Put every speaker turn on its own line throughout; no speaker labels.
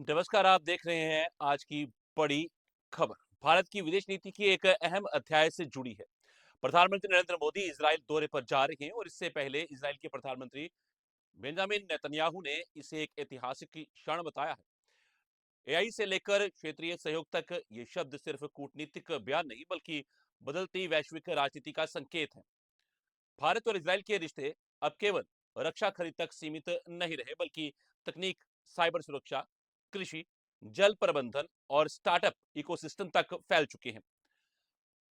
नमस्कार, आप देख रहे हैं आज की बड़ी खबर। भारत की विदेश नीति की एक अहम अध्याय से जुड़ी है। प्रधानमंत्री नरेंद्र मोदी इजराइल दौरे पर जा रहे हैं और इससे पहले इजराइल के प्रधानमंत्री बेंजामिन नेतन्याहू ने इसे एक ऐतिहासिक क्षण बताया है। एआई से लेकर क्षेत्रीय सहयोग तक ये शब्द सिर्फ कूटनीतिक बयान नहीं बल्कि बदलती वैश्विक राजनीति का संकेत है। भारत और इजराइल के रिश्ते अब केवल रक्षा खरीद तक सीमित नहीं रहे बल्कि तकनीक, साइबर सुरक्षा, कृषि, जल प्रबंधन और स्टार्टअप इकोसिस्टम तक फैल चुके हैं।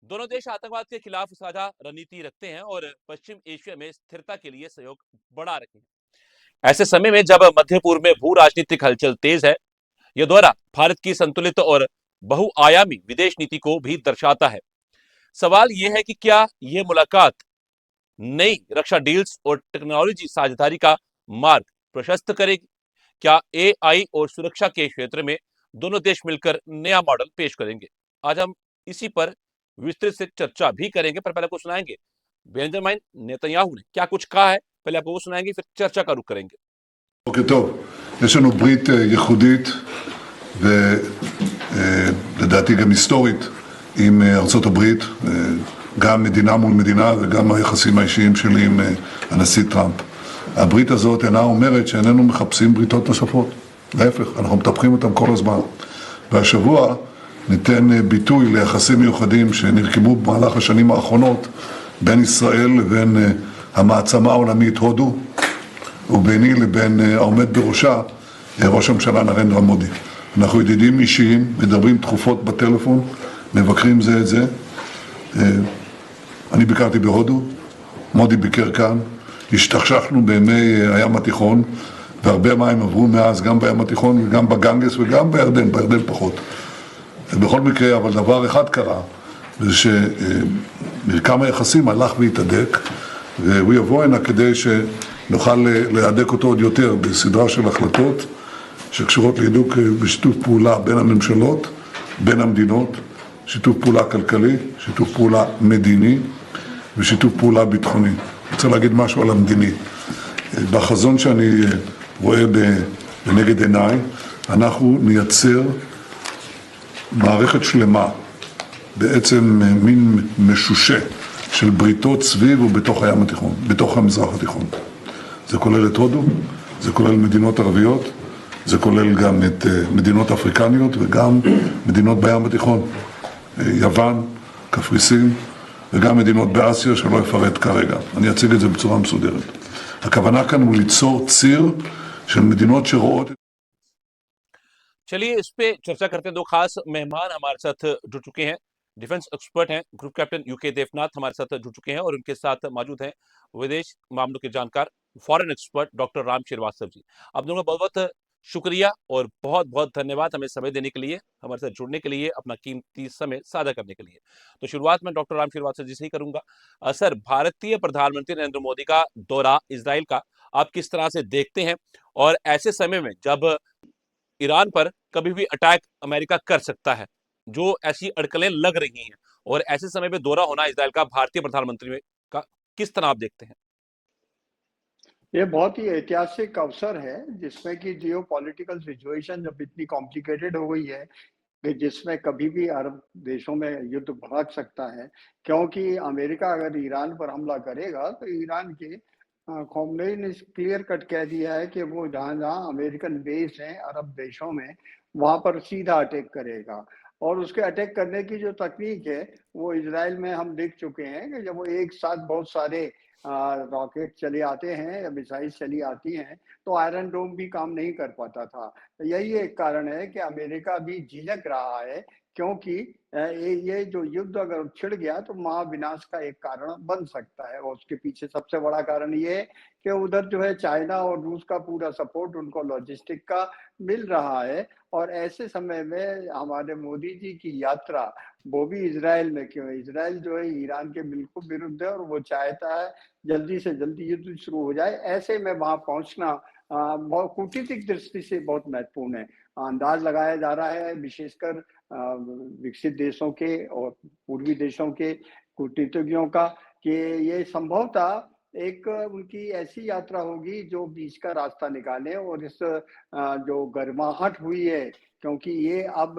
दोनों देश आतंकवाद के खिलाफ साझा रणनीति रखते हैं और पश्चिम एशिया में स्थिरता के लिए सहयोग बढ़ा रहे हैं। ऐसे समय में जब मध्य पूर्व में भू राजनीतिक हलचल तेज है, यह दौरा भारत की संतुलित और बहुआयामी विदेश नीति को भी दर्शाता है। सवाल यह है कि क्या यह मुलाकात नई रक्षा डील्स और टेक्नोलॉजी साझेदारी का मार्ग प्रशस्त करेगी? क्या एआई और सुरक्षा के क्षेत्र में दोनों देश मिलकर नया मॉडल पेश करेंगे? आज हम इसी पर विस्तृत से चर्चा भी करेंगे, पर पहले आपको सुनाएंगे बेंजामिन नेतन्याहू ने क्या कुछ कहा है। पहले आपको वो सुनाएंगे, फिर चर्चा का रुख करेंगे।
בוקר טוב, יש לנו ברית ייחודית ולדעתי גם היסטורית עם ארצות הברית, גם מדינה מול מדינה וגם היחסים האישיים שלי עם הנשיא טראמפ. הברית הזאת אינה אומרת שאיננו מחפשים בריתות נוספות, להפך, אנחנו מטפחים אותם כל הזמן. והשבוע ניתן ביטוי ליחסים מיוחדים שנרקמו במהלך השנים האחרונות בין ישראל לבין המעצמה העולמית הודו, וביני לבין העומד בראשה, ראש הממשלה נרנדרה מודי. אנחנו ידידים אישיים, מדברים תכופות בטלפון, מבקרים זה את זה. אני ביקרתי בהודו, מודי ביקר כאן, השתכשכנו בימי הים התיכון, והרבה מים עברו מאז גם בים התיכון וגם בגנגס וגם בירדן פחות. בכל מקרה, אבל דבר אחד קרה, זה שמרקם היחסים הלך והתהדק, והוא יבוא הנה כדי נוכל להדק אותו עוד יותר בסדרה של החלטות שקשורות להידוק בשיתוף פעולה בין הממשלות, בין המדינות, שיתוף פעולה כלכלי, שיתוף פעולה מדיני ושיתוף פעולה ביטחוני. אני רוצה להגיד משהו על המדיני. בחזון שאני רואה בנגד עיניי, אנחנו נייצר מערכת שלמה, בעצם מין משושה של בריתות סביב ובתוך הים התיכון, בתוך המזרח התיכון. זה כולל את הודו, זה כולל מדינות ערביות, זה כולל גם את מדינות אפריקניות וגם מדינות בים התיכון, יוון, קפריסין וגם מדינות באסיה שלא אפרט כרגע. אני אציג את זה בצורה מסודרת. הכוונה כאן הוא ליצור ציר של מדינות שרואות.
चलिए इस पे चर्चा करते हैं। दो खास मेहमान हमारे साथ जुड़ चुके हैं। डिफेंस एक्सपर्ट हैं, ग्रुप कैप्टन यूके देवनाथ हमारे साथ जुड़ चुके हैं और उनके साथ मौजूद हैं विदेश मामलों के जानकार foreign expert doctor Ram Shrivastava ji. आप दोनों का बहुत बहुत शुक्रिया और बहुत बहुत धन्यवाद हमें समय देने के लिए, हमारे साथ जुड़ने के लिए, अपना कीमती समय साझा करने के लिए। तो शुरुआत में डॉक्टर राम श्रीवास्तव जी से ही करूंगा। सर, भारतीय प्रधानमंत्री नरेंद्र मोदी का दौरा इजराइल का आप किस तरह से देखते हैं, और ऐसे समय में जब ईरान पर कभी भी अटैक अमेरिका कर सकता है, जो ऐसी अड़कलें लग रही हैं, और ऐसे समय पे दौरा होना इजराइल का भारतीय प्रधानमंत्री का किस तरह आप देखते हैं?
ये बहुत ही ऐतिहासिक अवसर है जिसमें कि जियो पॉलिटिकल सिचुएशन जब इतनी कॉम्प्लिकेटेड हो गई है कि जिसमें कभी भी अरब देशों में युद्ध भड़क सकता है, क्योंकि अमेरिका अगर ईरान पर हमला करेगा तो ईरान के खोमेनी ने क्लियर कट कह दिया है कि वो जहाँ जहाँ अमेरिकन बेस हैं अरब देशों में वहां पर सीधा अटैक करेगा। और उसके अटैक करने की जो तकनीक है वो इजराइल में हम देख चुके हैं कि जब वो एक साथ बहुत सारे रॉकेट चले आते हैं या मिसाइल चली आती हैं तो आयरन डोम भी काम नहीं कर पाता था। यही एक कारण है कि अमेरिका भी झिझक रहा है, क्योंकि ये जो युद्ध अगर छिड़ गया तो महाविनाश का एक कारण बन सकता है। और उसके पीछे सबसे बड़ा कारण ये है कि उधर जो है चाइना और रूस का पूरा सपोर्ट उनको लॉजिस्टिक का मिल रहा है। और ऐसे समय में हमारे मोदी जी की यात्रा वो भी इजराइल में क्यों है? इजराइल जो है ईरान के बिल्कुल विरुद्ध है और वो चाहता है जल्दी से जल्दी युद्ध शुरू हो जाए। ऐसे में वहां पहुंचना बहुत कूटनीतिक दृष्टि से बहुत महत्वपूर्ण है। अंदाज लगाया जा रहा है विशेषकर विकसित देशों के और पूर्वी देशों के कूटनीतिज्ञों का कि ये संभवतः एक उनकी ऐसी यात्रा होगी जो बीच का रास्ता निकाले और इस जो गर्माहट हुई है, क्योंकि ये अब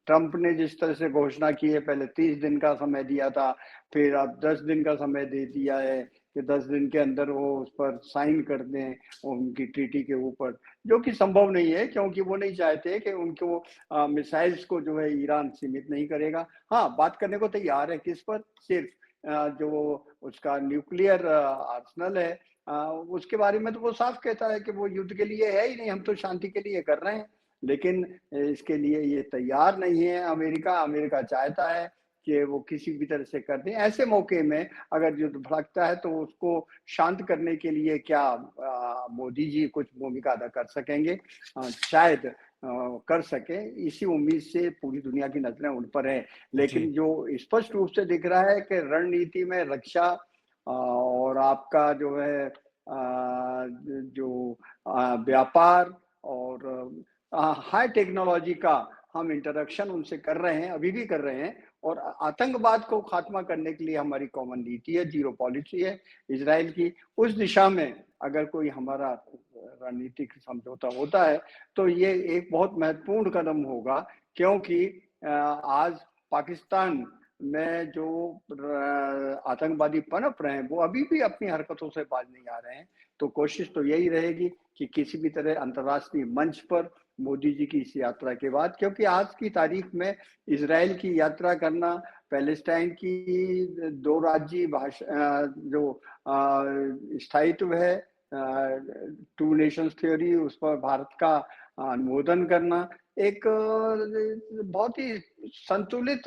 ट्रंप ने जिस तरह से घोषणा की है, पहले 30 दिन का समय दिया था, फिर अब 10 दिन का समय दे दिया है कि 10 दिन के अंदर वो उस पर साइन कर दें उनकी ट्रीटी के ऊपर, जो कि संभव नहीं है क्योंकि वो नहीं चाहते कि उनको मिसाइल्स को जो है ईरान सीमित नहीं करेगा। हाँ, बात करने को तैयार है, किस पर? सिर्फ जो उसका न्यूक्लियर आर्सेनल है, उसके बारे में तो वो साफ कहता है कि वो युद्ध के लिए है ही नहीं, हम तो शांति के लिए कर रहे हैं। लेकिन इसके लिए ये तैयार नहीं है अमेरिका। अमेरिका चाहता है कि वो किसी भी तरह से कर दें। ऐसे मौके में अगर युद्ध भड़कता है तो उसको शांत करने के लिए क्या मोदी जी कुछ भूमिका अदा कर सकेंगे? शायद कर सके, इसी उम्मीद से पूरी दुनिया की नजरें उन पर है।
जी।
लेकिन जो स्पष्ट रूप से दिख रहा है कि रणनीति में रक्षा और आपका जो है जो व्यापार और हाई टेक्नोलॉजी का हम इंटरेक्शन उनसे कर रहे हैं, अभी भी कर रहे हैं, और आतंकवाद को खात्मा करने के लिए हमारी कॉमन नीति है, जीरो पॉलिसी है इजराइल की। उस दिशा में अगर कोई हमारा रणनीतिक समझौता होता है तो ये एक बहुत महत्वपूर्ण कदम होगा, क्योंकि आज पाकिस्तान में जो आतंकवादी पनप रहे हैं वो अभी भी अपनी हरकतों से बाज नहीं आ रहे हैं। तो कोशिश तो यही रहेगी कि किसी भी तरह अंतर्राष्ट्रीय मंच पर मोदी जी की इस यात्रा के बाद, क्योंकि आज की तारीख में इजराइल की यात्रा करना, पैलेस्टाइन की दो राज्य भाषा जो स्थायित्व है, टू नेशंस थ्योरी, उस पर भारत का अनुमोदन करना, एक बहुत ही संतुलित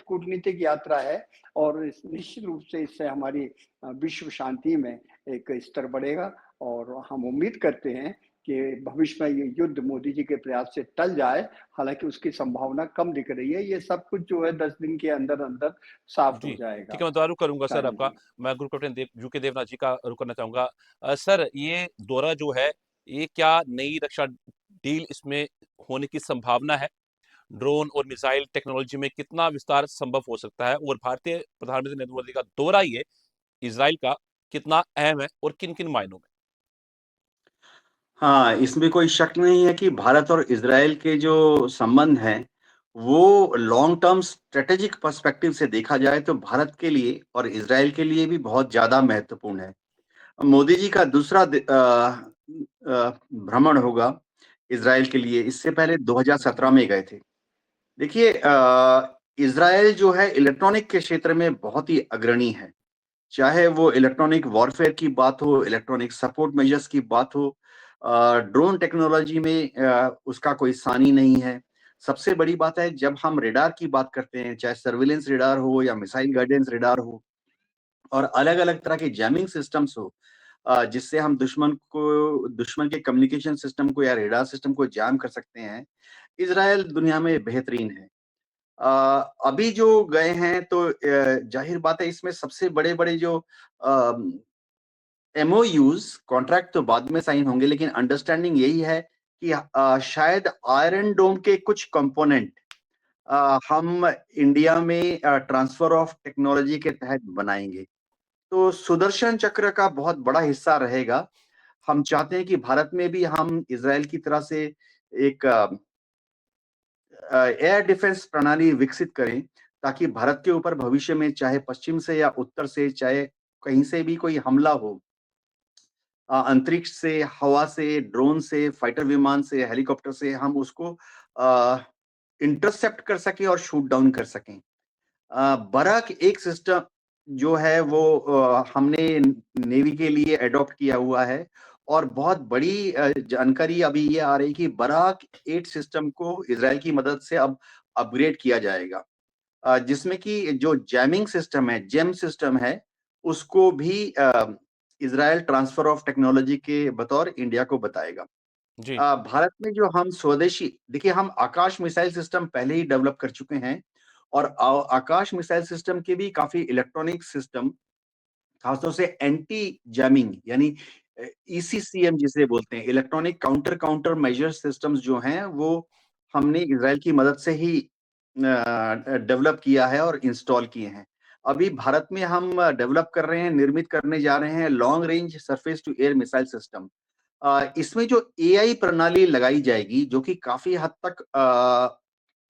कूटनीतिक यात्रा है, और निश्चित रूप से इससे हमारी विश्व शांति में एक स्तर बढ़ेगा। और हम उम्मीद करते हैं कि भविष्य में ये युद्ध मोदी जी के प्रयास से टल जाए, हालांकि उसकी संभावना कम दिख रही है। ये सब कुछ जो है 10 दिन के अंदर अंदर साफ हो
जी,
जाएगा।
ठीक है, मैं दोबारा रुख करूँगा सर
कायम
आपका।
जी।
मैं गुरु कैप्टन यूके देवनाथ जी का रुख करना चाहूँगा। सर ये दौरा जो है, ये क्या नई रक्षा डील इसमें होने की संभावना है? ड्रोन और मिसाइल टेक्नोलॉजी में कितना विस्तार संभव हो सकता है? और भारतीय प्रधानमंत्री नरेंद्र मोदी का दौरा ये इज़राइल का कितना अहम है और किन-किन मायनों में?
हाँ, इसमें कोई शक नहीं है कि भारत और इज़राइल के जो संबंध हैं, वो लॉन्ग टर्म स्ट्रैटेजिक पर्सपेक्टिव से देखा जाए तो भारत के लिए और इज़राइल के लिए भी बहुत ज़्यादा महत्वपूर्ण है। मोदी जी का दूसरा भ्रमण होगा इज़राइल के लिए, इससे पहले 2017 में गए थे। देखिए इज़राइल जो है इलेक्ट्रॉनिक के क्षेत्र में बहुत ही अग्रणी है। चाहे वो इलेक्ट्रॉनिक वॉरफेयर की बात हो, इलेक्ट्रॉनिक सपोर्ट मेजर्स की बात हो, ड्रोन टेक्नोलॉजी में उसका कोई सानी नहीं है। सबसे बड़ी बात है जब हम रेडार की बात करते हैं, चाहे सर्विलेंस रेडार हो या मिसाइल गाइडेंस रेडार हो और अलग-अलग तरह के जैमिंग सिस्टम्स हो जिससे हम दुश्मन के कम्युनिकेशन सिस्टम को या रेडार सिस्टम को जैम कर सकते हैं, इज़राइल दुनिया में बेहतरीन है। अभी जो गए हैं तो जाहिर बात है इसमें सबसे बड़े-बड़े जो एमओयूज़ कॉन्ट्रैक्ट तो बाद में साइन होंगे लेकिन अंडरस्टैंडिंग यही है कि शायद आयरन डोम के कुछ कंपोनेंट हम इंडिया में ट्रांसफर ऑफ टेक्नोलॉजी के तहत बनाएंगे। तो सुदर्शन चक्र का बहुत बड़ा हिस्सा रहेगा। हम चाहते हैं कि भारत में भी हम इज़राइल की तरह से एक एयर डिफेंस प्रणाली विकसित करें ताकि भारत के ऊपर भविष्य में चाहे पश्चिम से या उत्तर से चाहे कहीं से भी कोई हमला हो अंतरिक्ष से, हवा से, ड्रोन से, फाइटर विमान से, हेलीकॉप्टर से हम उसको इंटरसेप्ट कर सकें और शूट डाउन कर सकें। बराक एक सिस्टम जो है वो हमने नेवी के लिए अडॉप्ट किया हुआ है और बहुत बड़ी जानकारी अभी ये आ रही है कि बराक 8 सिस्टम को इज़राइल की मदद से अब अपग्रेड किया जाएगा। जिसमें कि जो जैमिंग सिस्टम है, जेम सिस्टम है, उसको भी इज़राइल ट्रांसफर ऑफ टेक्नोलॉजी के बतौर इंडिया को बताएगा।
जी।
भारत में जो हम स्वदेशी देखिए हम आकाश मिसाइल सिस्टम पहले ही डेवलप कर चुके हैं और आकाश मिसाइल सिस्टम के भी काफ़ी इलेक्ट्रॉनिक सिस्टम खासतौर से एंटी जैमिंग यानी ईसीसीएम जिसे बोलते हैं, electronic counter counter measure systems जो हैं, वो हमने इज़राइल की मदद से ही डेवलप किया है और इंस्टॉल किए हैं। अभी भारत में हम डेवलप कर रहे हैं, निर्मित करने जा रहे हैं long range surface to air missile system. इसमें जो एआई प्रणाली लगाई जाएगी, जो कि काफ़ी हद तक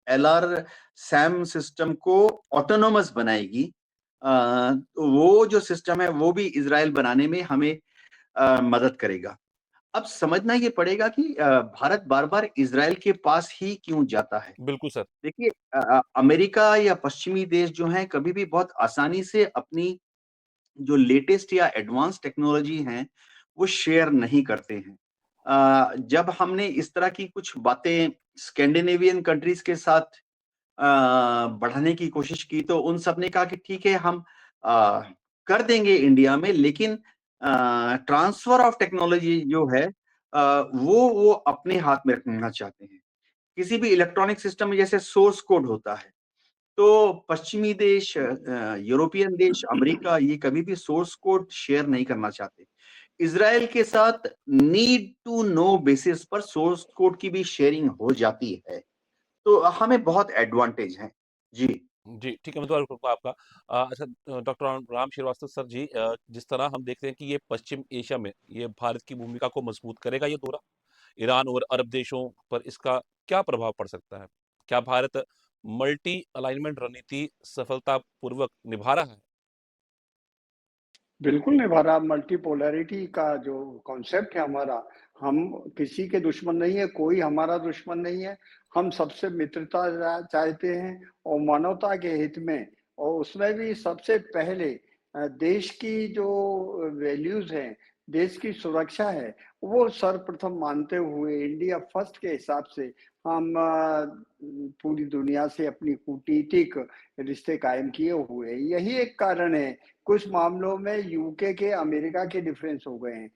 एलआर सैम सिस्टम को ऑटोनोमस बनाएगी। तो वो जो सिस्टम है, वो भी इज़राइल बनाने में हमें मदद करेगा। अब समझना ये पड़ेगा कि भारत बार-बार इज़राइल के पास ही क्यों जाता है?
बिल्कुल सर।
देखिए अमेरिका या पश्चिमी देश जो हैं, कभी भी बहुत आसानी से अपनी जो लेटेस्ट या एडवांस टेक्नोलॉजी हैं, वो शेयर नहीं करते हैं। जब हमने इस तरह की कुछ बातें स्कैंडिनेवियन कंट्रीज़ के साथ बढ़ाने की कोशिश की, तो उन सब ने कहा कि ठीक है, हम अ, कर देंगे इंडिया में, लेकिन ट्रांसफर ऑफ टेक्नोलॉजी जो है वो अपने हाथ में रखना चाहते हैं। किसी भी इलेक्ट्रॉनिक सिस्टम में जैसे सोर्स कोड होता है, तो पश्चिमी देश, यूरोपियन देश, अमेरिका, ये कभी भी सोर्स कोड शेयर नहीं करना चाहते। इज़राइल के साथ नीड टू नो बेसिस पर सोर्स कोड की भी शेयरिंग हो जाती है। तो हमें बहुत एडवांटेज है। जी।
जी, ठीक है, मैं दोबारा पूछूँगा आपका। अच्छा, डॉक्टर राम श्रीवास्तव सर जी, जिस तरह हम देखते हैं कि ये पश्चिम एशिया में ये भारत की भूमिका को मजबूत करेगा ये दौरा? ईरान और अरब देशों पर इसका क्या प्रभाव पड़ सकता है? क्या भारत मल्टी अलाइनमेंट रणनीति सफलतापूर्वक निभा रहा है?
बिल्कुल निभा रहा। मल्टीपोलैरिटी का जो कॉन्सेप्ट है हमारा, हम किसी के दुश्मन नहीं है, कोई हमारा दुश्मन नहीं है। हम सबसे मित्रता चाहते हैं और मानवता के हित में, और उसमें भी सबसे पहले देश की जो वैल्यूज़ हैं, देश की सुरक्षा है, वो सर्वप्रथम मानते हुए इंडिया फर्स्ट के हिसाब से हम पूरी दुनिया से अपनी कूटनीतिक रिश्ते कायम किए हुए हैं। यही एक कारण है। कुछ मामलों में यूके के, अमेरिका के डिफरेंस हो गए हैं।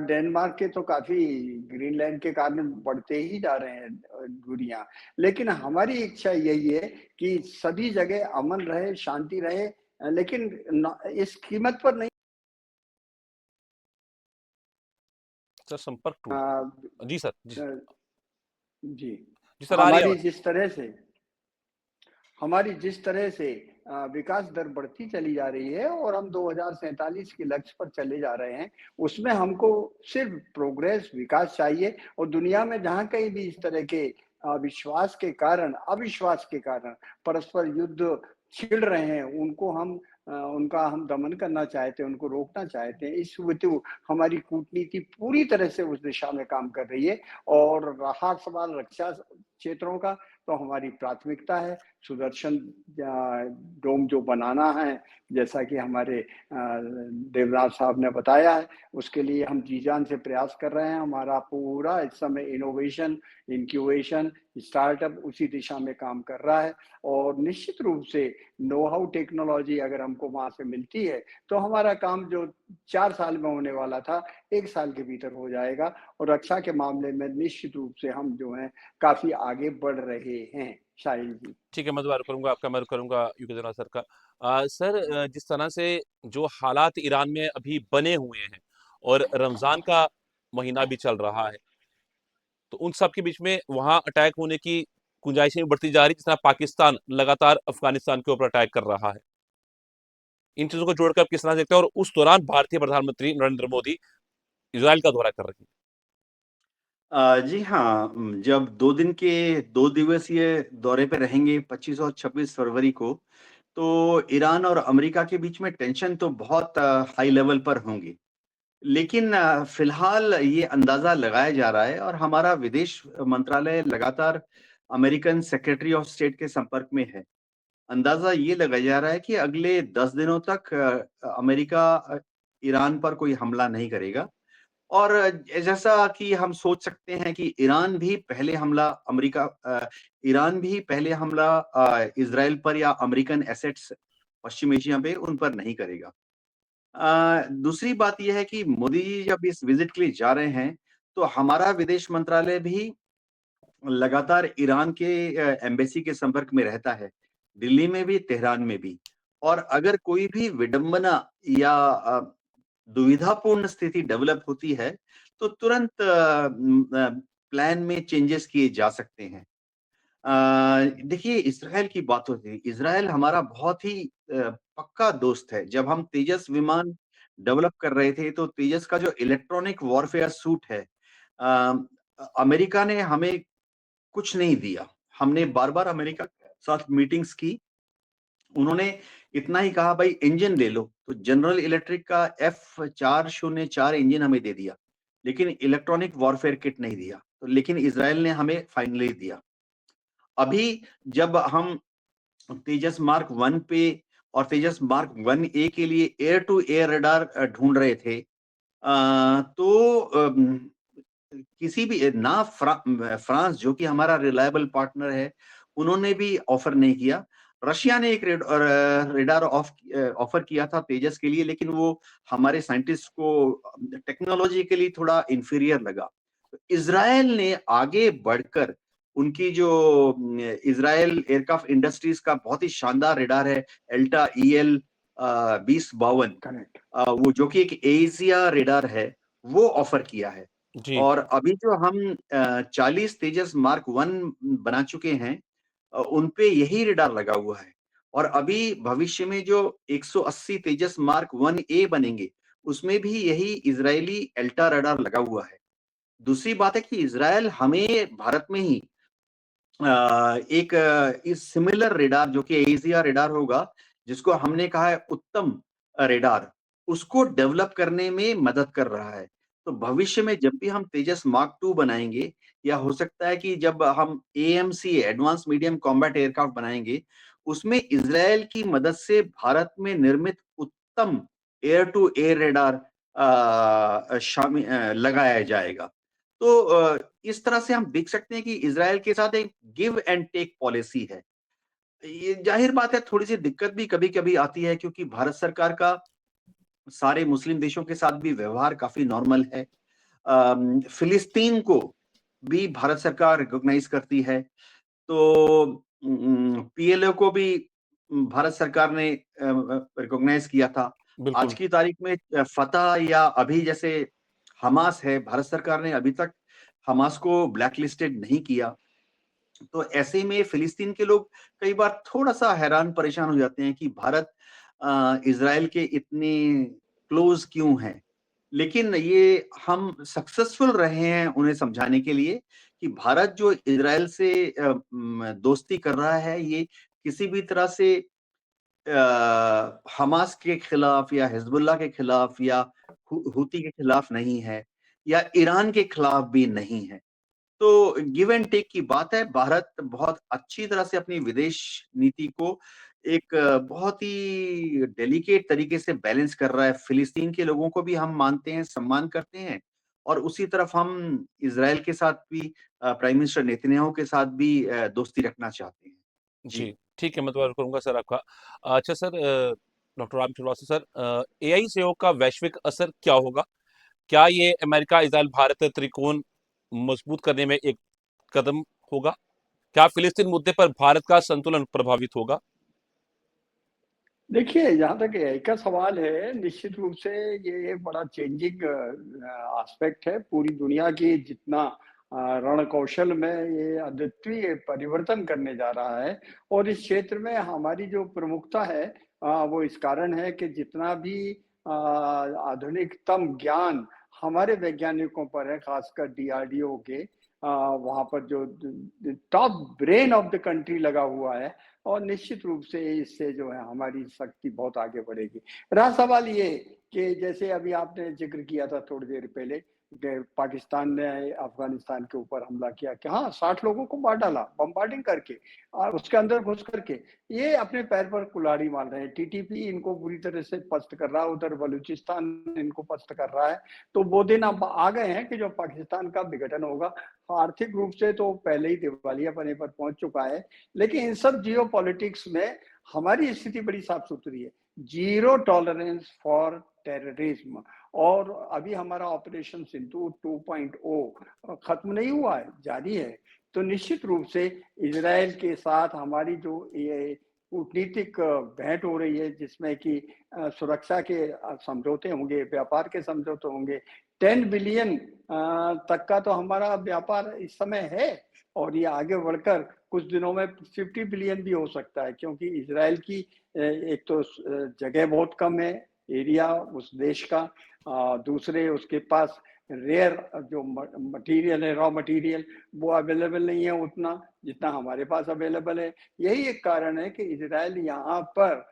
डेनमार्क के तो काफ़ी ग्रीनलैंड के कारण बढ़ते ही जा रहे हैं दूरियाँ। लेकिन हमारी इच्छा यही है कि सभी जगह अमन रहे, शांति रहे, लेकिन न इस कीमत पर नहीं।
सर संपर्क
अ,
टूट जी सर, जी।
अ, जी,
जी सर, आ रही है
हमारी
आवाज़।
जिस तरह से हमारी जिस तरह से विकास दर बढ़ती चली जा रही है और हम 2047 के लक्ष्य पर चले जा रहे हैं, उसमें हमको सिर्फ प्रोग्रेस, विकास चाहिए। और दुनिया में जहाँ कहीं भी इस तरह के अविश्वास के कारण परस्पर युद्ध छिड़ रहे हैं, उनका हम दमन करना चाहते हैं, उनको रोकना चाहते हैं। इस हेतु हमारी कूटनीति पूरी तरह से उस दिशा में काम कर रही है। और रहा सवाल रक्षा क्षेत्रों का, तो हमारी प्राथमिकता है सुदर्शन डोम जो बनाना है, जैसा कि हमारे देवराज साहब ने बताया है, उसके लिए हम जी जान से प्रयास कर रहे हैं। हमारा पूरा इस समय इनोवेशन, इंक्यूबेशन, स्टार्टअप उसी दिशा में काम कर रहा है। और निश्चित रूप से नो हाउ टेक्नोलॉजी अगर हमको वहाँ से मिलती है, तो हमारा काम जो 4 साल में होने वाला था, 1 साल के भीतर हो जाएगा। और रक्षा के मामले में निश्चित रूप से हम जो हैं काफ़ी आगे बढ़ रहे हैं। शाहिद जी।
ठीक है, मैं दोबारा करूँगा आपका, मैं करूँगा युगेंद्र सर का। सर, जिस तरह से जो हालात ईरान में अभी बने हुए हैं और रमज़ान का महीना भी चल रहा है, तो उन सब के बीच में वहाँ अटैक होने की गुंजाइशें भी बढ़ती जा रही है, जिस तरह पाकिस्तान लगातार अफ़गानिस्तान के ऊपर अटैक कर रहा है। इन चीज़ों को जोड़कर आप किस तरह देखते हैं? और उस दौरान भारतीय प्रधानमंत्री नरेंद्र मोदी इज़राइल का दौरा कर रहे हैं।
जी हाँ, जब 2 दिवसीय दौरे पे रहेंगे 25 और 26 फरवरी को, तो ईरान और अमेरिका के बीच में टेंशन तो बहुत हाई लेवल पर होंगी। लेकिन फ़िलहाल ये अंदाज़ा लगाया जा रहा है और हमारा विदेश मंत्रालय लगातार अमेरिकन सेक्रेटरी ऑफ स्टेट के संपर्क में है। अंदाज़ा ये लगाया जा रहा है कि अगले 10 दिनों तक अमेरिका ईरान पर कोई हमला नहीं करेगा। और जैसा कि हम सोच सकते हैं कि ईरान भी पहले हमला इज़राइल पर या अमेरिकन एसेट्स पश्चिम एशिया पे उन पर नहीं करेगा। दूसरी बात ये है कि मोदी जी जब इस विज़िट के लिए जा रहे हैं, तो हमारा विदेश मंत्रालय भी लगातार ईरान के एम्बेसी के संपर्क में रहता है, दिल्ली में भी, तेहरान में भी। और अगर कोई भी विडंबना या दुविधापूर्ण स्थिति डेवलप होती है, तो तुरंत प्लान में चेंजेस किए जा सकते हैं। देखिए, इसराइल की बात होती है। इसराइल हमारा बहुत ही पक्का दोस्त है। जब हम तेजस विमान डेवलप कर रहे थे, तो तेजस का जो इलेक्ट्रॉनिक वॉरफेयर सूट है, अमेरिका ने हमें कुछ नहीं दिया। हमने बार-बार अमेरिका के साथ मीटिंग्स की। उन्होंने इतना ही कहा, भाई इंजन ले लो, तो जनरल इलेक्ट्रिक का F404 इंजन हमें दे दिया, लेकिन इलेक्ट्रॉनिक वॉरफेयर किट नहीं दिया। तो लेकिन इज़राइल ने हमें फाइनली दिया। अभी जब हम तेजस मार्क 1 पे और तेजस मार्क 1A के लिए एयर टू एयर रडार ढूंढ रहे थे, तो किसी भी ना फ्रांस जो कि हमारा रिलायबल पार्टनर है, उन्होंने भी ऑफर नहीं किया। रशिया ने एक रेडार ऑफर किया था तेजस के लिए, लेकिन वो हमारे साइंटिस्ट को टेक्नोलॉजिकली थोड़ा इंफीरियर लगा। तो इज़राइल ने आगे बढ़कर उनकी जो इज़राइल एयरक्राफ्ट इंडस्ट्रीज का बहुत ही शानदार रेडार है, एल्टा EL 2052,
करेक्ट।
वो जो कि एक एशिया रेडार है, वो ऑफर किया है।
जी।
और अभी जो हम 40 तेजस मार्क 1 बना चुके हैं, उन पे यही रेडार लगा हुआ है। और अभी भविष्य में जो 180 तेजस मार्क 1A बनेंगे, उसमें भी यही इजरायली एल्टा रडार लगा हुआ है। दूसरी बात है कि इज़राइल हमें भारत में ही एक इस सिमिलर रेडार जो कि एशिया रेडार होगा, जिसको हमने कहा है उत्तम रेडार, उसको डेवलप करने में मदद कर रहा है। तो भविष्य में जब भी हम तेजस मार्क 2 बनाएँगे, या हो सकता है कि जब हम AMC advance medium combat aircraft बनाएँगे, उसमें इज़राइल की मदद से भारत में निर्मित उत्तम एयर टू एयर रेडार लगाया जाएगा। तो इस तरह से हम देख सकते हैं कि इज़राइल के साथ एक गिव एंड टेक पॉलिसी है। ये ज़ाहिर बात है, थोड़ी-सी दिक्कत भी कभी-कभी आती है, क्योंकि भारत सरकार का सारे मुस्लिम देशों के साथ भी व्यवहार काफ़ी नॉर्मल है। फिलिस्तीन को भी भारत सरकार रिकॉग्नाइज़ करती है। तो PLO को भी भारत सरकार ने रिकॉग्नाइज़ किया था। आज
बिल्कुल।
की तारीख में फतह या अभी जैसे हमास है, भारत सरकार ने अभी तक हमास को ब्लैक लिस्टेड नहीं किया। तो ऐसे में फिलिस्तीन के लोग कई बार थोड़ा-सा हैरान परेशान हो जाते हैं कि भारत इज़राइल के इतने क्लोज़ क्यों है? लेकिन ये हम सक्सेसफुल रहे हैं उन्हें समझाने के लिए कि भारत जो इज़राइल से दोस्ती कर रहा है, ये किसी भी तरह से हमास के खिलाफ या हिज़्बुल्लाह के खिलाफ या हूती के खिलाफ नहीं है, या ईरान के खिलाफ भी नहीं है। तो गिव एंड टेक की बात है। भारत बहुत अच्छी तरह से अपनी विदेश नीति को एक बहुत ही डेलिकेट तरीके से बैलेंस कर रहा है। फिलिस्तीन के लोगों को भी हम मानते हैं, सम्मान करते हैं, और उसी तरफ हम इज़राइल के साथ भी, प्राइम मिनिस्टर नेतन्याहू के साथ भी दोस्ती रखना चाहते हैं। जी।
जी, ठीक है, मैं दोबारा करूँगा सर आपका। अच्छा sir, doctor Ram Srivastava sir, AI सहयोग का वैश्विक असर क्या होगा? क्या ये अमेरिका, इज़राइल, भारत त्रिकोण मजबूत करने में एक कदम होगा? क्या फिलिस्तीन मुद्दे पर भारत का संतुलन प्रभावित होगा?
देखिए, जहाँ तक एआई का सवाल है, निश्चित रूप से ये एक बड़ा चेंजिंग एस्पेक्ट है। पूरी दुनिया की जितना रण-कौशल में ये अद्वितीय परिवर्तन करने जा रहा है, और इस क्षेत्र में हमारी जो प्रमुखता है, वो इस कारण है कि जितना भी आधुनिकतम ज्ञान हमारे वैज्ञानिकों पर है, खासकर DRDO के, वहाँ पर जो top brain of the country लगा हुआ है, और निश्चित रूप से इससे जो है हमारी शक्ति बहुत आगे बढ़ेगी। रहा सवाल ये कि जैसे अभी आपने ज़िक्र किया था थोड़ी देर पहले कि पाकिस्तान ने अफ़गानिस्तान के ऊपर हमला किया कि हाँ, 60 लोगों को मार डाला बम्बार्डिंग करके, और उसके अंदर घुस करके। ये अपने पैर पर कुल्हाड़ी मार रहे हैं। TTP इनको पूरी तरह से पस्त कर रहा है, उधर बलूचिस्तान इनको पस्त कर रहा है। तो वो दिन अब आ गए हैं कि जो पाकिस्तान का विघटन होगा। आर्थिक रूप से तो पहले ही दिवालियापने पर पहुँच चुका है। लेकिन इन सब जियोपॉलिटिक्स में हमारी स्थिति बड़ी साफ-सुथरी है। ज़ीरो टॉलरेंस फॉर टेररिज्म, और अभी हमारा ऑपरेशन सिंदूर 2.0 खत्म नहीं हुआ है, जारी है। तो निश्चित रूप से इज़राइल के साथ हमारी जो ये कूटनीतिक भेंट हो रही है, जिसमें कि सुरक्षा के समझौते होंगे, व्यापार के समझौते होंगे। 10 बिलियन तक का तो हमारा व्यापार इस समय है, और ये आगे बढ़कर कुछ दिनों में 50 बिलियन भी हो सकता है, क्योंकि इसराइल की एक तो जगह बहुत कम है, एरिया उस देश का, दूसरे उसके पास रेयर जो मटेरियल है, रॉ मटेरियल, वो अवेलेबल नहीं है उतना जितना हमारे पास अवेलेबल है। यही एक कारण है कि इसराइल यहाँ पर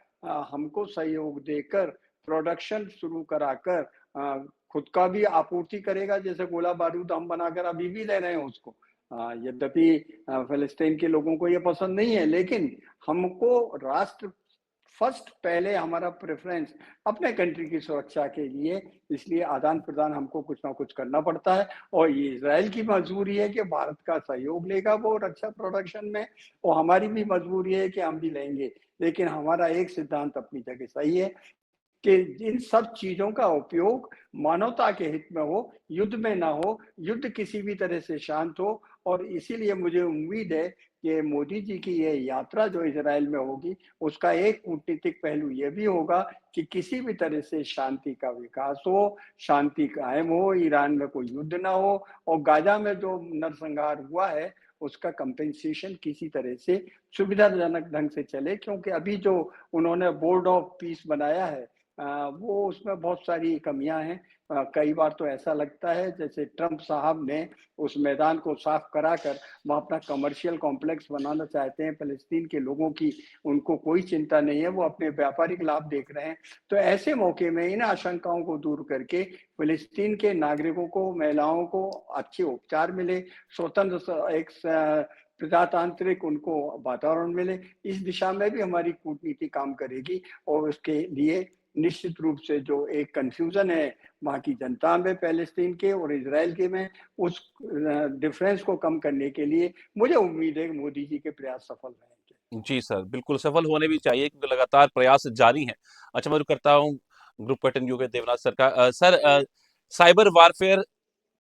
हमको सहयोग देकर प्रोडक्शन शुरू कराकर खुद का भी आपूर्ति करेगा, जैसे गोला बारूद हम बनाकर अभी भी ले रहे हैं उसको। यद्यपि फिलिस्तीन के लोगों को ये पसंद नहीं है, लेकिन हमको राष्ट्र फर्स्ट, पहले हमारा प्रेफरेंस अपने कंट्री की सुरक्षा के लिए, इसलिए आदान प्रदान हमको कुछ ना कुछ करना पड़ता है। और ये इजराइल की मजबूरी है कि भारत का सहयोग लेगा वो रक्षा प्रोडक्शन में, और हमारी भी मजबूरी है कि हम भी लेंगे। लेकिन हमारा एक सिद्धांत अपनी जगह सही है कि इन सब चीजों का उपयोग मानवता के हित में हो, युद्ध में ना हो, युद्ध किसी भी तरह से शांत हो। और इसीलिए मुझे उम्मीद है कि मोदी जी की ये यात्रा जो इजराइल में होगी, उसका एक कूटनीतिक पहलू ये भी होगा कि किसी भी तरह से शांति का विकास हो, शांति कायम हो, ईरान में कोई युद्ध ना हो, और गाजा में जो नरसंहार हुआ है उसका कंपेंसेशन किसी तरह से सुविधाजनक ढंग से चले। क्योंकि अभी जो उन्होंने बोर्ड ऑफ पीस बनाया है, वो उसमें बहुत सारी कमियां हैं। कई बार तो ऐसा लगता है जैसे ट्रंप साहब ने उस मैदान को साफ कराकर वहाँ अपना कमर्शियल कॉम्प्लेक्स बनाना चाहते हैं। फिलिस्तीन के लोगों की उनको कोई चिंता नहीं है, वो अपने व्यापारिक लाभ देख रहे हैं। तो ऐसे मौके में इन आशंकाओं को दूर करके फिलिस्तीन के नागरिकों को, महिलाओं को अच्छे उपचार मिले, स्वतंत्र एक प्रजातांत्रिक उनको वातावरण मिले, इस दिशा में भी हमारी कूटनीति काम करेगी। और उसके लिए निश्चित रूप से जो एक कंफ्यूजन है वहाँ की जनता में, पैलेस्टीन के और इजराइल के में, उस डिफरेंस को कम करने के लिए मुझे उम्मीद है कि मोदी जी के प्रयास सफल रहेंगे।
जी सर, बिल्कुल सफल होने भी चाहिए क्योंकि लगातार प्रयास जारी हैं। अच्छा, मैं रुक करता हूँ group captain UK Devnath sir का। सर, साइबर वारफेयर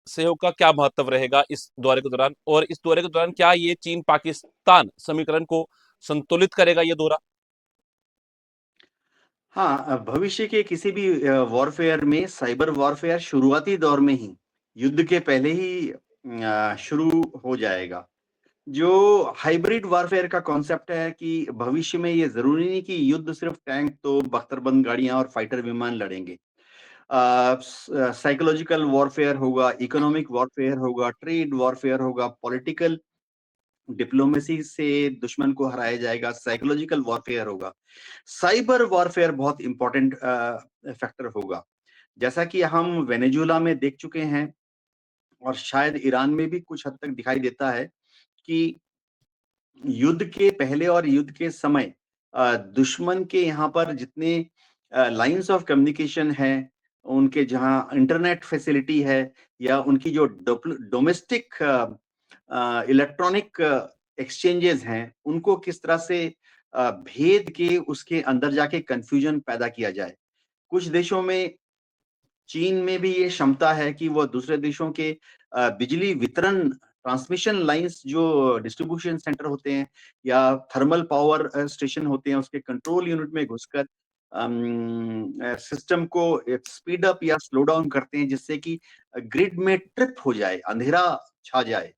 सहयोग का क्या महत्व रहेगा इस दौरे के दौरान, और इस दौरे के दौरान क्या ये चीन पाकिस्तान समीकरण को संतुलित करेगा ये दौरा?
हाँ, भविष्य के किसी भी वॉरफेयर में साइबर वॉरफेयर शुरुआती दौर में ही, युद्ध के पहले ही शुरू हो जाएगा। जो हाइब्रिड वॉरफेयर का कॉन्सेप्ट है कि भविष्य में ये ज़रूरी नहीं कि युद्ध सिर्फ टैंक, तोप, बख्तरबंद गाड़ियाँ और फाइटर विमान लड़ेंगे। साइकोलॉजिकल वॉरफेयर होगा, इकोनॉमिक वॉरफेयर होगा, ट्रेड वॉरफेयर होगा, पॉलिटिकल डिप्लोमेसी से दुश्मन को हराया जाएगा, साइकोलॉजिकल वॉरफेयर होगा। साइबर वॉरफेयर बहुत इंपॉर्टेंट फैक्टर होगा। जैसा कि हम वेनेजुएला में देख चुके हैं और शायद ईरान में भी कुछ हद तक दिखाई देता है कि युद्ध के पहले और युद्ध के समय दुश्मन के यहाँ पर जितने लाइंस ऑफ कम्युनिकेशन है, उनके जहाँ इंटरनेट फैसिलिटी है या उनकी जो डोमेस्टिक इलेक्ट्रॉनिक एक्सचेंजेस हैं, उनको किस तरह से भेद के उसके अंदर जाके कंफ्यूजन पैदा किया जाए। कुछ देशों में, चीन में भी ये क्षमता है कि वो दूसरे देशों के बिजली वितरण ट्रांसमिशन लाइंस जो डिस्ट्रीब्यूशन सेंटर होते हैं या थर्मल पावर स्टेशन होते हैं, उसके कंट्रोल यूनिट में घुसकर सिस्टम को स्पीड अप या स्लो डाउन करते हैं, जिससे कि ग्रिड में ट्रिप हो जाए, अंधेरा छा जाए।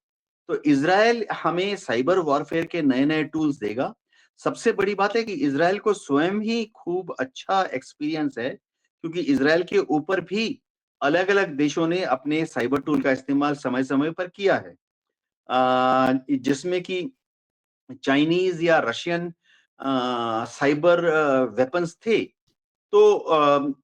तो इज़राइल हमें साइबर वॉरफेयर के नए-नए टूल्स देगा। सबसे बड़ी बात है कि इज़राइल को स्वयं ही खूब अच्छा एक्सपीरियंस है, क्योंकि इज़राइल के ऊपर भी अलग-अलग देशों ने अपने साइबर टूल का इस्तेमाल समय-समय पर किया है। जिसमें कि चाइनीज़ या रशियन साइबर वेपन्स थे। तो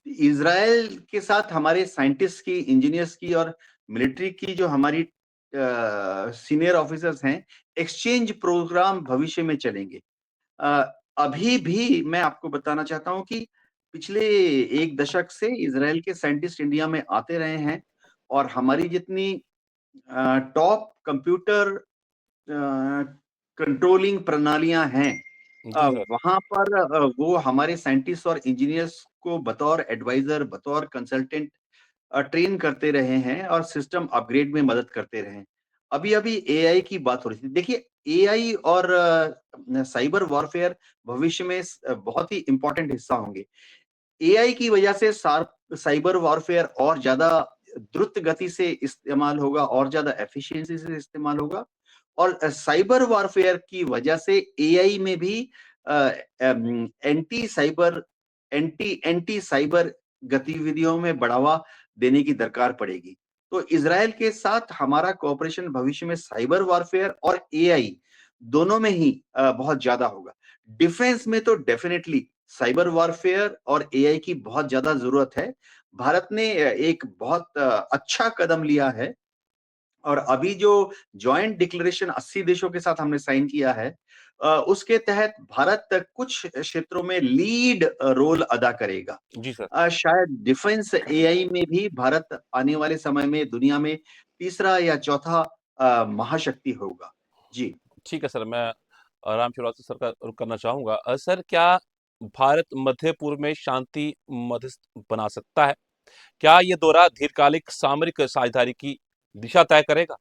इज़राइल के साथ हमारे साइंटिस्ट की, इंजीनियर्स की और मिलिट्री की जो हमारी सीनियर ऑफिसर्स हैं, एक्सचेंज प्रोग्राम भविष्य में चलेंगे। अ, अभी भी मैं आपको बताना चाहता हूँ कि पिछले 1 दशक से इज़राइल के साइंटिस्ट इंडिया में आते रहे हैं और हमारी जितनी टॉप कंप्यूटर कंट्रोलिंग प्रणालियाँ हैं,
जी सर।
वहाँ पर वो हमारे साइंटिस्ट और इंजीनियर्स को बतौर एडवाइज़र, बतौर कंसल्टेंट ट्रेन करते रहे हैं और सिस्टम अपग्रेड में मदद करते रहे हैं। अभी-अभी एआई की बात हो रही थी। देखिए, एआई और साइबर वॉरफेयर भविष्य में बहुत ही इम्पोर्टेंट हिस्सा होंगे। एआई की वजह से साइबर वॉरफेयर और ज़्यादा द्रुत गति से इस्तेमाल होगा और ज़्यादा एफिशिएंसी से इस्तेमाल होगा और साइबर वॉरफेयर की वजह से एआई में भी एंटी साइबर गतिविधियों में बढ़ावा देने की दरकार पड़ेगी। तो इज़राइल के साथ हमारा कोऑपरेशन भविष्य में साइबर वॉरफेयर और एआई दोनों में ही बहुत ज्यादा होगा। डिफेंस में तो डेफिनेटली साइबर वॉरफेयर और एआई की बहुत ज्यादा जरूरत है। भारत ने एक बहुत अच्छा कदम लिया है और अभी जो जॉइंट डिक्लेरेशन 80 देशों के साथ हमने साइन किया है, उसके तहत भारत कुछ क्षेत्रों में लीड रोल अदा करेगा।
जी सर।
शायद डिफेंस एआई में भी भारत आने वाले समय में दुनिया में तीसरा या चौथा महाशक्ति होगा। जी।
ठीक है सर, मैं राम श्रीवास्तव सर का रुख करना चाहूँगा। सर, क्या भारत मध्य पूर्व में शांति मध्यस्थ बना सकता है? क्या ये दौरा दीर्घकालिक सामरिक साझेदारी की दिशा तय करेगा?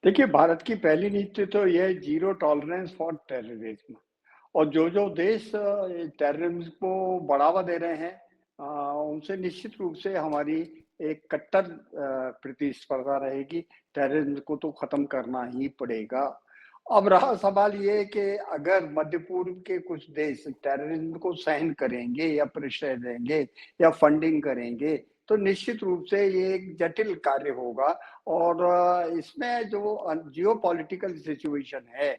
देखिए, भारत की पहली नीति तो यह है जीरो टॉलरेंस फॉर टेररिज्म। और जो देश टेररिज्म को बढ़ावा दे रहे हैं, उनसे निश्चित रूप से हमारी एक कट्टर प्रतिस्पर्धा रहेगी। टेररिज्म को तो खत्म करना ही पड़ेगा। अब रहा सवाल ये कि अगर मध्य पूर्व के कुछ देश टेररिज्म को सहन करेंगे या प्रश्रय देंगे या फंडिंग करेंगे, तो निश्चित रूप से ये एक जटिल कार्य होगा। और इसमें जो जियोपॉलिटिकल सिचुएशन है,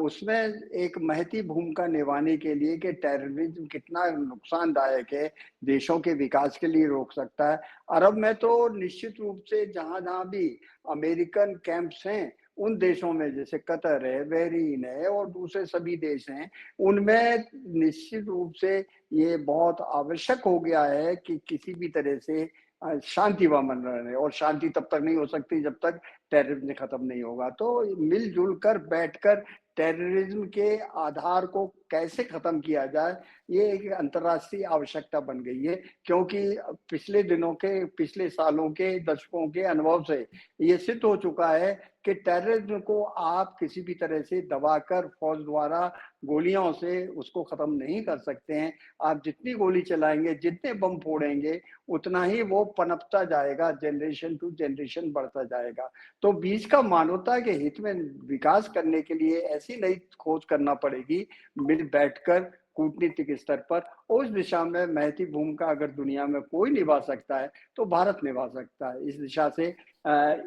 उसमें एक महती भूमिका निभाने के लिए कि टेररिज्म कितना नुकसानदायक है, देशों के विकास के लिए रोक सकता है। अरब में तो निश्चित रूप से जहाँ-जहाँ भी अमेरिकन कैंप्स हैं, उन देशों में जैसे कतर है, बहरीन है और दूसरे सभी देश हैं, उनमें निश्चित रूप से ये बहुत आवश्यक हो गया है कि किसी भी तरह से शांति वमन रहे, और शांति तब तक नहीं हो सकती जब तक टेररिज्म खत्म नहीं होगा। तो मिलजुल कर बैठकर टेररिज्म के आधार को कैसे खत्म किया जाए, ये एक अंतर्राष्ट्रीय आवश्यकता बन गई है। क्योंकि पिछले दिनों के, पिछले सालों के, दशकों के अनुभव से ये सिद्ध हो चुका है कि टेररिज्म को आप किसी भी तरह से दबाकर फौज द्वारा गोलियों से उसको खत्म नहीं कर सकते हैं। आप जितनी गोली चलाएंगे, जितने बम फोड़ेंगे, उतना ही वो पनपता जाएगा, जनरेशन टू जनरेशन बढ़ता जाएगा। तो बीच का मानवता के हित में विकास करने के लिए ऐसी नई खोज करना पड़ेगी, मिल बैठकर कूटनीतिक स्तर पर। उस दिशा में महती भूमिका अगर दुनिया में कोई निभा सकता है, तो भारत निभा सकता है। इस दिशा से,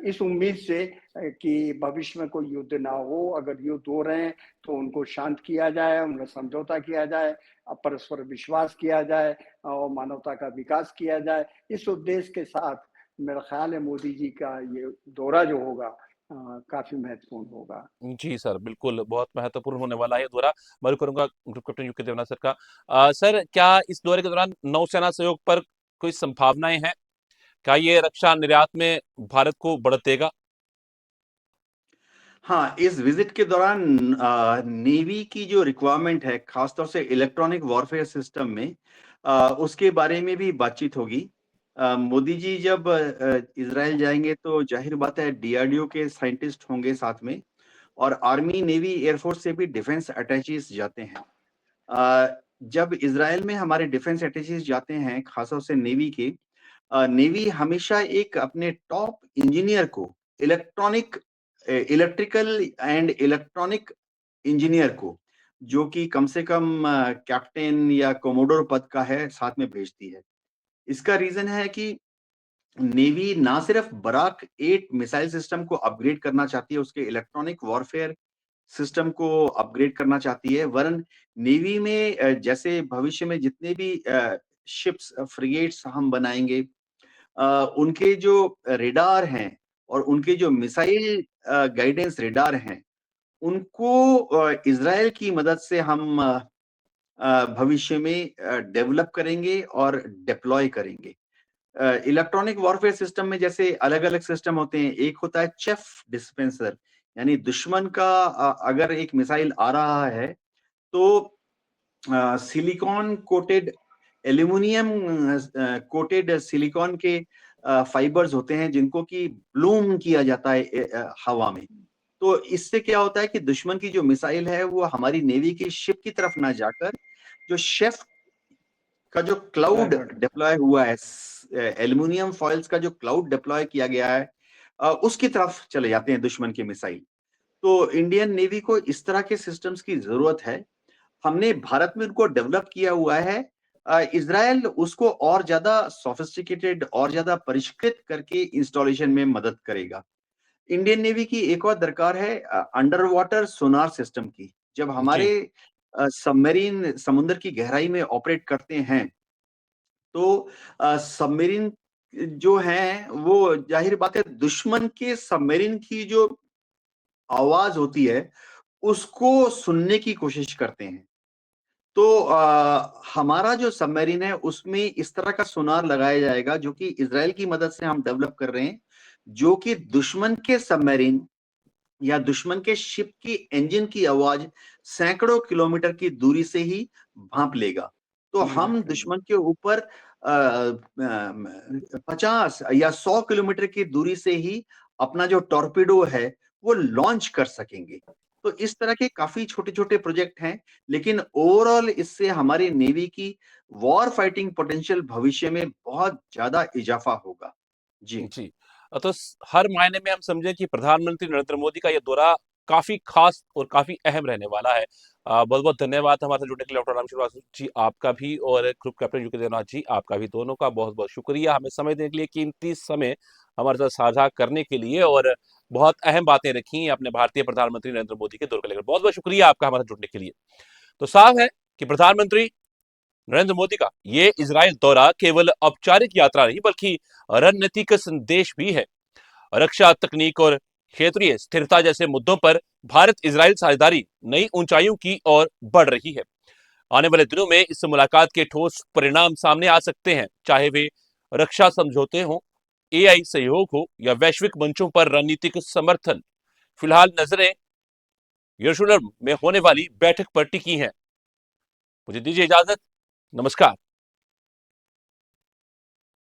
इस उम्मीद से कि भविष्य में कोई युद्ध ना हो, अगर युद्ध हो रहे हैं तो उनको शांत किया जाए, उनमें समझौता किया जाए, परस्पर विश्वास किया जाए और मानवता का विकास किया जाए। इस उद्देश्य के साथ मेरा ख्याल है मोदी जी का ये दौरा जो होगा काफी महत्वपूर्ण होगा।
जी सर, बिल्कुल, बहुत महत्वपूर्ण होने वाला है ये दौरा। मैं रुख करूँगा group captain UK Devnath sir का। सर, क्या इस दौरे के दौरान नौसेना सहयोग पर कोई संभावनाएँ हैं? क्या ये रक्षा निर्यात में भारत को बढ़त देगा?
हाँ, इस विजिट के दौरान नेवी की जो रिक्वायरमेंट है, खासतौर से इलेक्ट्रॉनिक वॉरफेयर सिस्टम में, उसके बारे में भी बातचीत होगी। मोदी जी जब इज़राइल जाएंगे तो जाहिर बात है डीआरडीओ के साइंटिस्ट होंगे साथ में, और आर्मी, नेवी, एयरफोर्स से भी डिफेंस अटैचीज जाते हैं। जब इज़राइल में हमारे डिफेंस अटैचीज जाते हैं, खासतौर से नेवी के, नेवी हमेशा एक अपने टॉप इंजीनियर को, इलेक्ट्रिकल एंड इलेक्ट्रॉनिक इंजीनियर को, जो कि कम से कम कैप्टन या कोमोडोर पद का है, साथ में भेजती है। इसका रीजन है कि नेवी ना सिर्फ बराक 8 मिसाइल सिस्टम को अपग्रेड करना चाहती है, उसके इलेक्ट्रॉनिक वॉरफेयर सिस्टम को अपग्रेड करना चाहती है, वरन नेवी में जैसे भविष्य में जितने भी शिप्स, फ्रिगेट्स हम बनाएंगे, उनके जो रेडार हैं और उनके जो मिसाइल गाइडेंस रेडार हैं, उनको इज़राइल की मदद से हम भविष्य में डेवलप करेंगे और डिप्लॉय करेंगे। इलेक्ट्रॉनिक वॉरफेयर सिस्टम में जैसे अलग-अलग सिस्टम होते हैं। एक होता है चेफ डिस्पेंसर, यानी दुश्मन का अगर एक मिसाइल आ रहा है तो silicon coated, aluminium coated silicon के फाइबर्स होते हैं जिनको कि ब्लूम किया जाता है हवा में। तो इससे क्या होता है कि दुश्मन की जो मिसाइल है वो हमारी नेवी की शिप की तरफ ना जाकर, जो शेफ का जो क्लाउड डिप्लॉय हुआ है, एल्युमिनियम फॉइल्स का जो क्लाउड डिप्लॉय किया गया है, उसकी तरफ चले जाते हैं दुश्मन के मिसाइल। तो इंडियन नेवी को इस तरह के सिस्टम्स की ज़रूरत है। हमने भारत में उनको डेवलप किया हुआ है। इज़राइल उसको और ज़्यादा सोफिस्टिकेटेड और ज़्यादा परिष्कृत करके इंस्टॉलेशन में मदद करेगा। इंडियन नेवी की एक और दरकार है अंडर वाटर सोनार सिस्टम की। जब
जी,
हमारे सबमरीन समुद्र की गहराई में ऑपरेट करते हैं, तो सबमरीन जो हैं, वो ज़ाहिर बात है दुश्मन के सबमरीन की जो आवाज़ होती है, उसको सुनने की कोशिश करते हैं। तो हमारा जो सबमरीन है उसमें इस तरह का सोनार लगाया जाएगा जो कि इज़राइल की मदद से हम डेवलप कर रहे हैं, जो कि दुश्मन के सबमरीन या दुश्मन के शिप की इंजन की आवाज़ सैकड़ों किलोमीटर की दूरी से ही भाँप लेगा। तो हम दुश्मन के ऊपर 50 या 100 किलोमीटर की दूरी से ही अपना जो टॉर्पेडो है, वो लॉन्च कर सकेंगे। तो इस तरह के काफ़ी छोटे-छोटे प्रोजेक्ट हैं, लेकिन ओवरऑल इससे हमारी नेवी की वॉर फाइटिंग पोटेंशियल भविष्य में बहुत ज़्यादा इज़ाफ़ा होगा। जी।
जी। तो हर मायने में हम समझें कि प्रधानमंत्री नरेंद्र मोदी का ये दौरा काफी खास और काफी अहम रहने वाला है। बहुत बहुत धन्यवाद हमारे साथ जुड़ने के लिए डॉक्टर राम श्रीवास्तव जी, आपका भी, और ग्रुप कैप्टन यूके देवनाथ जी, आपका भी, दोनों का बहुत बहुत शुक्रिया हमें समय देने के लिए, कीमती समय हमारे साथ साझा करने के लिए, और बहुत अहम बातें रखी अपने भारतीय प्रधानमंत्री नरेंद्र मोदी के दौरे को लेकर। बहुत बहुत शुक्रिया आपका हमारे साथ जुड़ने के लिए। तो साफ है कि प्रधानमंत्री नरेंद्र मोदी का ये इजराइल दौरा केवल औपचारिक यात्रा नहीं बल्कि रणनीतिक संदेश भी है। रक्षा तकनीक और क्षेत्रीय स्थिरता जैसे मुद्दों पर भारत इजराइल साझेदारी नई ऊंचाइयों की ओर बढ़ रही है। आने वाले दिनों में इस मुलाकात के ठोस परिणाम सामने आ सकते हैं, चाहे वे रक्षा समझौते हो, एआई सहयोग हो, या वैश्विक मंचों पर रणनीतिक समर्थन। फिलहाल नजरें यरूशलेम में होने वाली बैठक पर टिकी हैं। मुझे दीजिए इजाजत। नमस्कार।